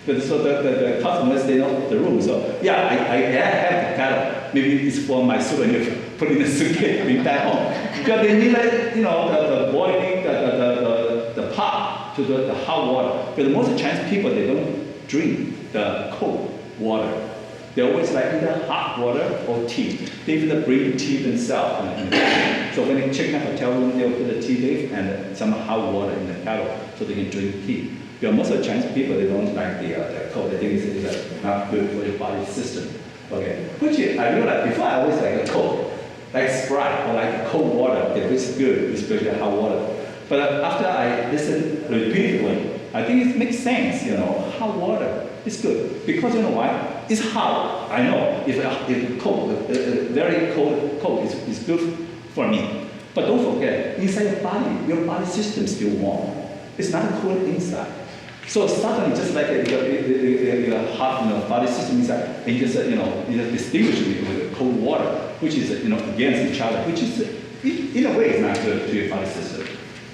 S1: So the customers, they know the room. So yeah, I have the kettle. Maybe it's for my souvenir, put in the suitcase, bring back home. Because they need the boiling, the pot to the hot water. Because most Chinese people, they don't drink the cold water. They always like either hot water or tea. They even bring tea themselves. So when they check in a hotel room, they'll put the tea leaf and some hot water in the kettle so they can drink tea. Because most of the Chinese people, they don't like the cold. They think it's not good for your body system. Okay, which I realized before I always like a cold, like Sprite or like cold water. Okay, which is good, especially hot water. But after I listened repeatedly, I think it makes sense. Hot water is good because you know why? It's hot. I know if cold, very cold is good for me. But don't forget, inside your body system is still warm. It's not cool inside. So suddenly, just like your heart, body system inside, and you just, you just distinguish it with cold water, which is, against each other, which is, in a way, it's not good to your body system.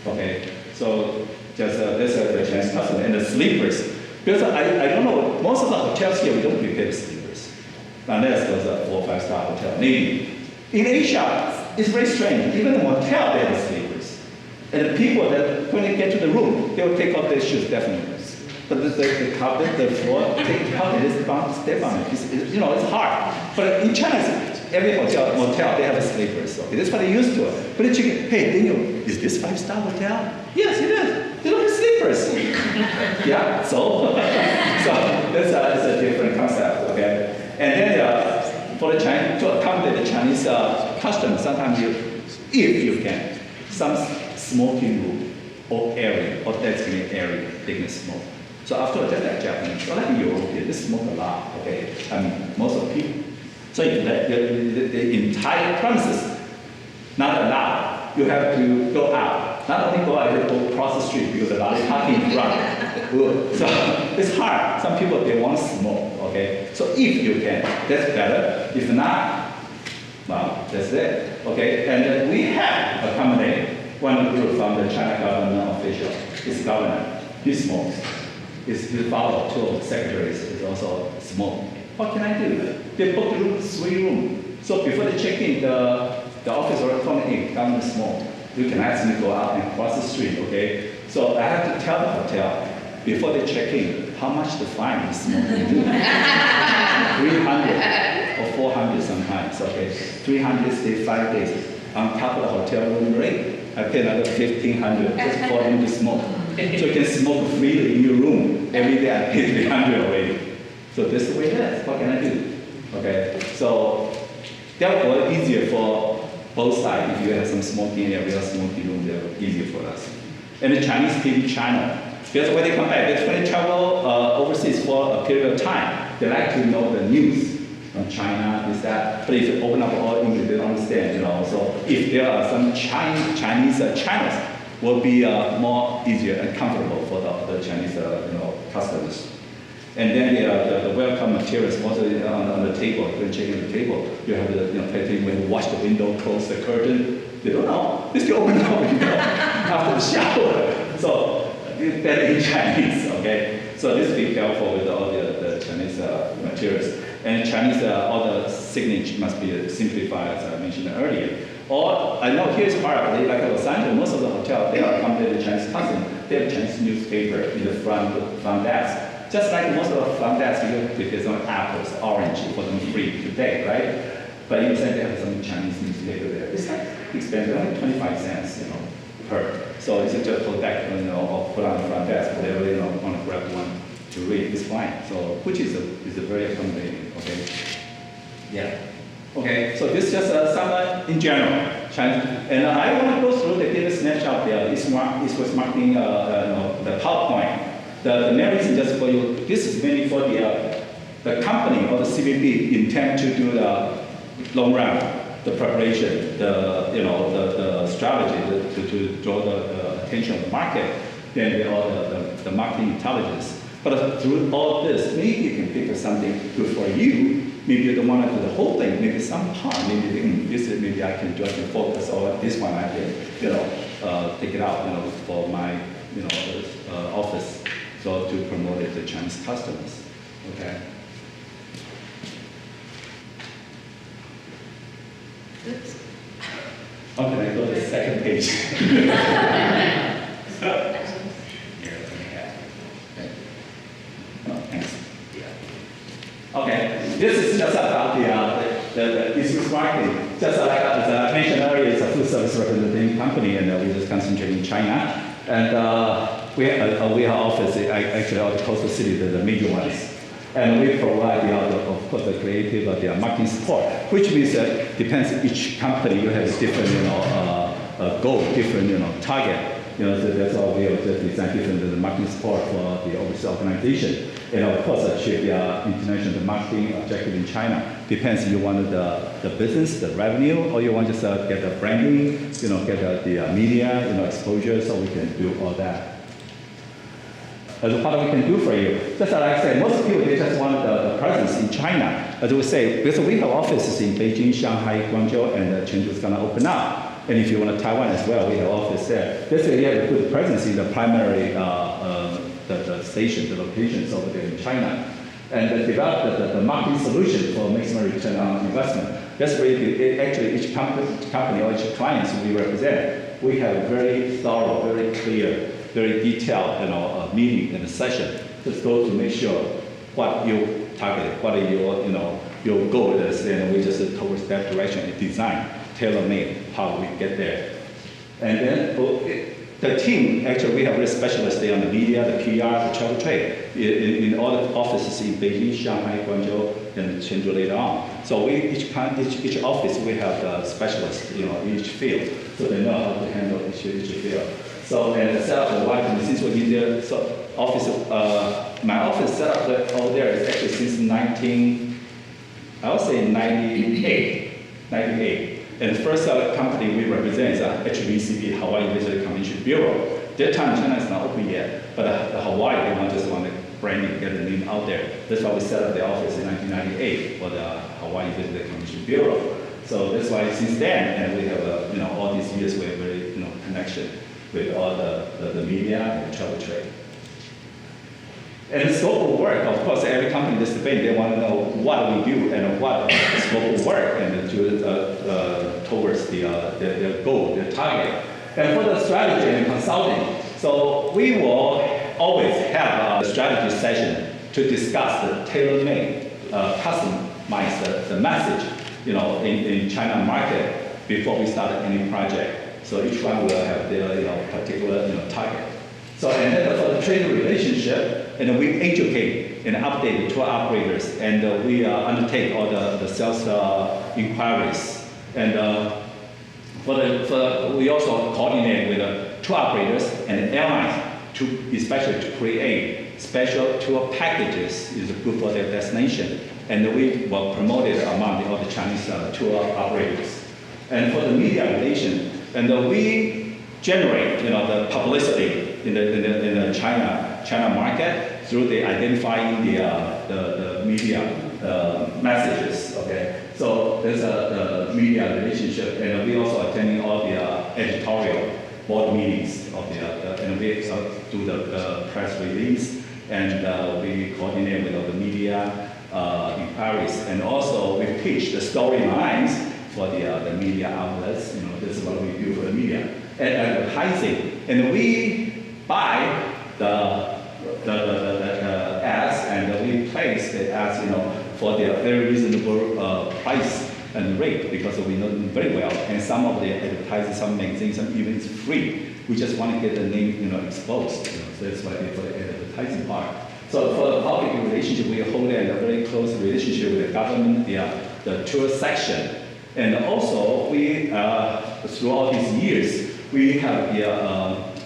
S1: Okay, so just this is the Chinese customer and the sleepers. Because I don't know, most of the hotels here we don't prepare sleepers, unless those are 4- or 5-star hotel. Maybe in Asia, it's very strange. Even the motel they have sleepers, and the people that when they get to the room, they will take off their shoes definitely. But the carpet, the floor, take out it, step on it. It's hard. But in China, every motel they have sleepers. Okay, that's what they used to. But you check, hey Daniel, is this 5-star hotel? Yes, it is. They don't have sleepers. Yeah, so that's a different concept. Okay, and then for the Chinese, to accommodate the Chinese customers, sometimes if you can, some smoking room or area or designated area they can smoke. So after just like Japanese, or like European, they smoke a lot. Okay, most of the people. So the entire premises not allowed. You have to go out. Not only go out, you have to go across the street because a lot of parking in front. So it's hard. Some people they want to smoke. Okay, so if you can, that's better. If not, well, that's it. Okay, and we have accommodated one group from the China government official. It's governor. He smokes. His father, 2 of the secretaries, is also smoke. What can I do? They booked room, 3 rooms. So before they check in, the office already told me, hey, governor smoke. You can ask me to go out and cross the street, okay? So I have to tell the hotel before they check in how much the fine is smoking do. 300 or 400 sometimes, okay? 300 stay 5 days. On top of the hotel room rate, I pay another 1,500 just for him to smoke. So you can smoke freely in your room. Every day I pay 300 already. So this is the way it is. What can I do? Okay, so therefore easier for both sides. If you have some smoking area, smoking room, they're easier for us. And the Chinese TV channel, because when they come back, when they travel overseas for a period of time, they like to know the news from China, this, that. But if you open up all English, they don't understand, So if there are some Chinese channels, will be more easier and comfortable for the Chinese, customers. And then the welcome materials also on the table. When checking the table, you have to wash the window, close the curtain. They don't know. They still open the window after the shower. So it's better in Chinese, okay? So this be careful with all the Chinese materials. And Chinese, all the signage must be simplified, as I mentioned earlier. Or I know here's hard, like Los Angeles, most of the hotels, they are accommodated Chinese customer. They have Chinese newspaper in the front desk. Just like most of the front desk, you have some apples, orange for them free today, right? But you said they have some Chinese newspaper there. It's like expensive, only 25 cents, per. So it's just put back, or put on the front desk, but they really want to grab one to read. It's fine. So which is a very accommodating, okay? Yeah. Okay, so this is just some in general, China. And I want to go through the data snapshot there. East West Marketing, the PowerPoint. The main reason just for you, this is mainly for the company or the CVP intend to do the long run, the preparation, the strategy to draw the attention of the market, then the marketing intelligence. But through all this, maybe you can pick up something good for you. Maybe you don't want to do the whole thing. Maybe some part. Maybe maybe I can just focus on this one. I can take it out, for my office, so to promote it to Chinese customers. Okay.
S2: Oops.
S1: Okay, I go to the second page. Okay, this is just about the East Marketing. Just like as I mentioned earlier, it's a food service representing company, and we just concentrate in China. And we have office actually all the coastal cities, the major ones. And we provide of course the creative, the marketing support, which means that depends each company you have a different goal, different target. So that's why we have just designed different marketing support for the overseas organization. And of course, achieve the international marketing objective in China. Depends you want the the business, the revenue, or you want just get the branding, get the media, exposure, so we can do all that. As what we can do for you. Just like I said, most people, they just want the presence in China. As we say, because we have offices in Beijing, Shanghai, Guangzhou, and Chengdu is going to open up. And if you want to Taiwan as well, we have office there. This way, you have a good presence in the primary the station, the locations over there in China. And develop the marketing solution for maximum return on investment. That's really, actually, each company or each clients we represent, we have very thorough, very clear, very detailed, meeting and session. Just go to make sure what you target, what are your goal is, and we just towards that direction and design, tailor-made how we get there. And then the team, actually, we have very specialists there on the media, the PR, the travel trade, in all the offices in Beijing, Shanghai, Guangzhou, and Chengdu later on. So each office, we have the specialists, in each field, so they know how to handle each field. So, and set up the white, since we're in there, so office, my office set up over there is actually since 98. And the first company we represent is HVCB, Hawaii Visitor Convention Bureau. That time China is not open yet, but Hawaii, they just want the branding, get the name out there. That's why we set up the office in 1998 for the Hawaii Visitor Convention Bureau. So that's why since then, and we have, all these years, we have very, connection with all the media and the travel trade. And the scope of work, of course, every company in this debate, they want to know what we do and what the scope of work and towards their goal, their target. And for the strategy and consulting, so we will always have a strategy session to discuss the tailor-made, customize the message, in China market before we start any project. So each one will have their, particular, target. So, and then for the trade relationship, and we educate and update the tour operators, and we undertake all the sales inquiries. And we also coordinate with the tour operators and airlines especially to create special tour packages is good for their destination. And we will promote it among all the Chinese tour operators. And for the media relation, and we generate, the publicity in the China market through the identifying the media messages. Okay, so there's the media relationship, and we also attending all the editorial board meetings of and we do the press release, and we coordinate with all the media inquiries, and also we pitch the storylines for the media outlets. This is what we do for the media and advertising, and we buy the ads, and we place the ads, for their very reasonable price and rate, because we know them very well. And some of the advertising, some magazines, some even is free. We just want to get the name, exposed. So that's why we put the advertising part. So for the public relationship, we hold a very close relationship with the government, the tour section, and also we through all these years we have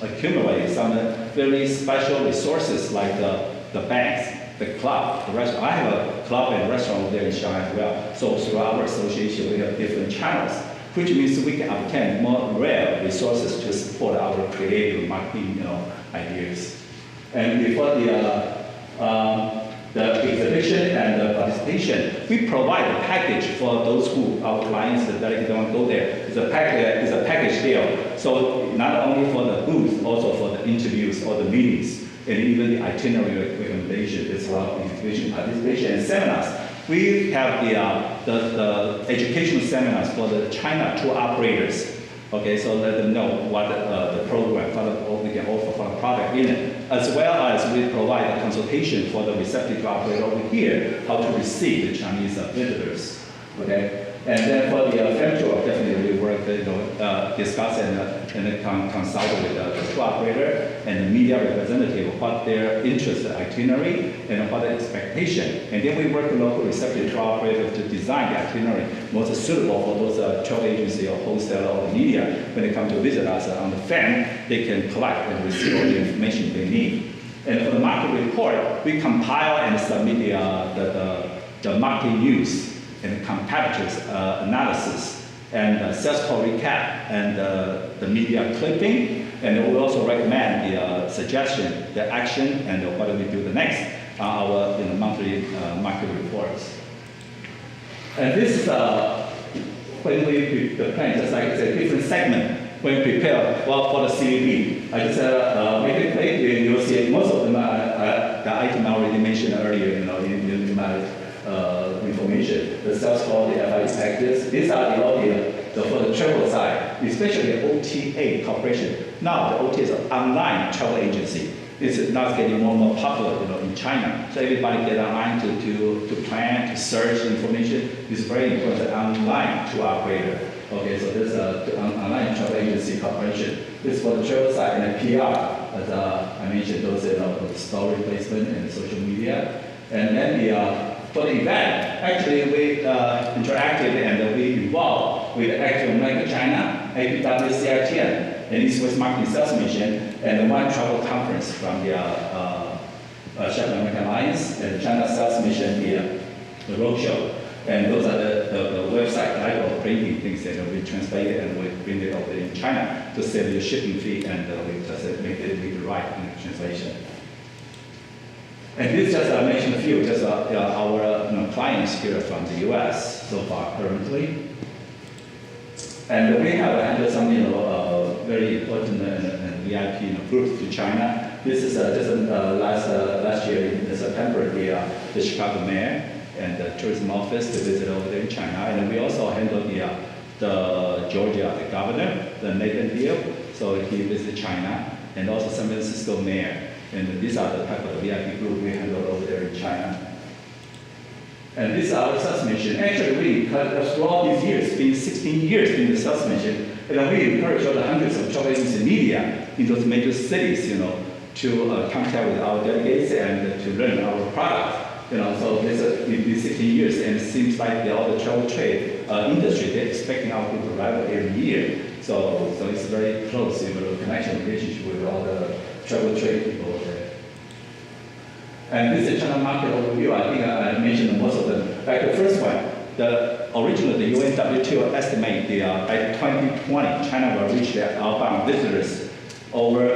S1: accumulated some very special resources like the banks, the club, the restaurant. I have a club and restaurant over there in Shanghai as well. So through our association, we have different channels, which means we can obtain more rare resources to support our creative marketing, ideas. And before the exhibition and the participation, we provide a package for those who our clients that directly don't go there. It's a package deal. So not only for the booth, also for the interviews or the meetings, and even the itinerary recommendation as well, exhibition participation and seminars. We have the educational seminars for the China tour operators. Okay, so let them know what the program, what we can offer for the product in it, as well as we provide a consultation for the receptive operator over here, how to receive the Chinese visitors. Okay, and then for the virtual, definitely we work, discuss and consult with the tour operator and the media representative what their interest, itinerary, and what the expectation. And then we work with local receptive tour operators to design the itinerary most suitable for those travel agency or wholesaler or media. When they come to visit us on the fan, they can collect and receive all the information they need. And for the market report, we compile and submit the market news and competitors analysis, and sales call recap, and the media clipping, and we also recommend the suggestion, the action, and what do we do the next on our monthly market reports. And this is when we the plan, just like it's a different segment when we prepare for the CVP. I just make it quick. You'll see most of them the item I already mentioned earlier. In my information, the sales call, the FI packages. These are for the travel side, especially the OTA corporation. Now the OTA is an online travel agency. It's now getting more and more popular, in China. So everybody get online to plan, to search information. It's very important online to operator. Okay, so this online travel agency corporation. This is for the travel side and the PR, as I mentioned, those story placement and social media. And then for the event, actually we interacted and we involved with Actual America China, APWCITN, and East West Marketing Sales Mission, and the One Travel Conference from the China American Alliance, and China Sales Mission, the roadshow. And those are the website type of printing things that we translate it and we bring it over in China to save the shipping fee, and we just make it right in the translation. And this just I mentioned a few, just our clients here from the U.S. so far currently. And we have handled some very important and VIP groups to China. This is just last year in September, the Chicago mayor and the tourism office to visit over there in China. And we also handled the Georgia, the governor, the Nathan Deal. So he visited China, and also San Francisco mayor. And these are the type of VIP group we handle over there in China. And this is our sales mission. Actually, we throughout these years, been 16 years in the sales mission, and we encourage all the hundreds of travel agency media in those major cities, to contact with our delegates and to learn our product. So this has been 16 years, and it seems like all the travel trade industry, they're expecting our group arrival every year. So it's very close, connection relationship with all the travel trade people over there. And this is China market overview. I think I mentioned most of them. Like the first one, the UNWTO estimate by 2020, China will reach their outbound visitors over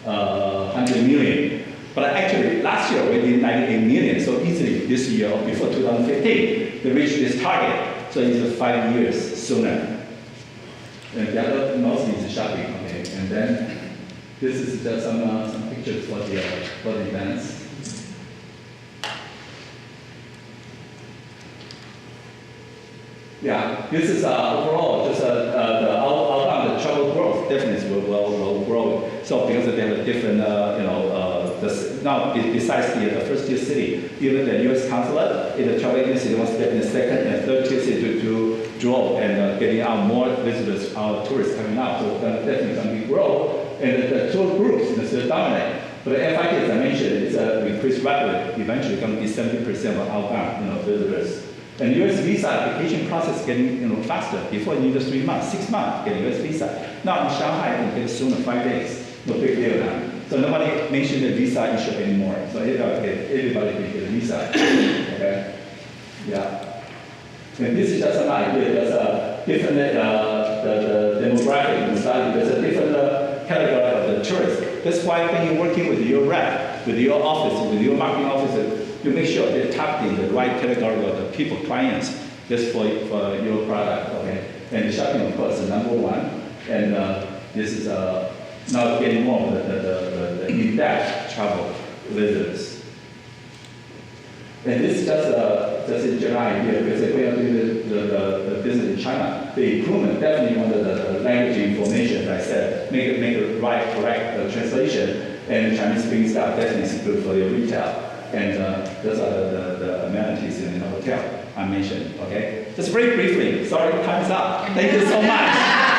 S1: 100 million. But actually, last year we did 98 million, so easily this year or before 2015, they reached this target. So it's 5 years sooner. And the other mostly is shopping, okay? And then this is just some pictures for the events. Yeah, this is overall just the outbound travel growth definitely will grow. So because they have a different, now besides the first tier city, even the U.S. consulate, in the travel agency, they want to get in the second and third tier city to draw and getting out more visitors, our tourists coming out. So definitely going to grow. And the tour groups still dominate. But the FIT, as I mentioned, it's increased rapidly. Eventually, going to be 70% of outbound visitors. And U.S. visa application process getting faster. Before it needed 3 months, 6 months get U.S. visa. Now in Shanghai, you can get sooner, 5 days. No big deal now. So nobody mentioned the visa issue anymore. So everybody can get a visa. Okay. Yeah. And this is just an idea. There's a different the demographic in the study. There's a different category of the tourists. That's why when you're working with your rep, with your office, with your marketing officer, you make sure they're targeting the right category of the people, clients, just for your product, okay? And the shopping, of course, is number one. And this is now getting more of the in-depth travel visitors. And this is just a general idea, because if we are doing the business in China, the improvement definitely wanted the language information, as I said, make it right, correct translation, and Chinese speaking staff definitely is good for your retail. And those are the amenities in the hotel I mentioned, okay? Just very briefly, sorry, time's up. Thank you so much.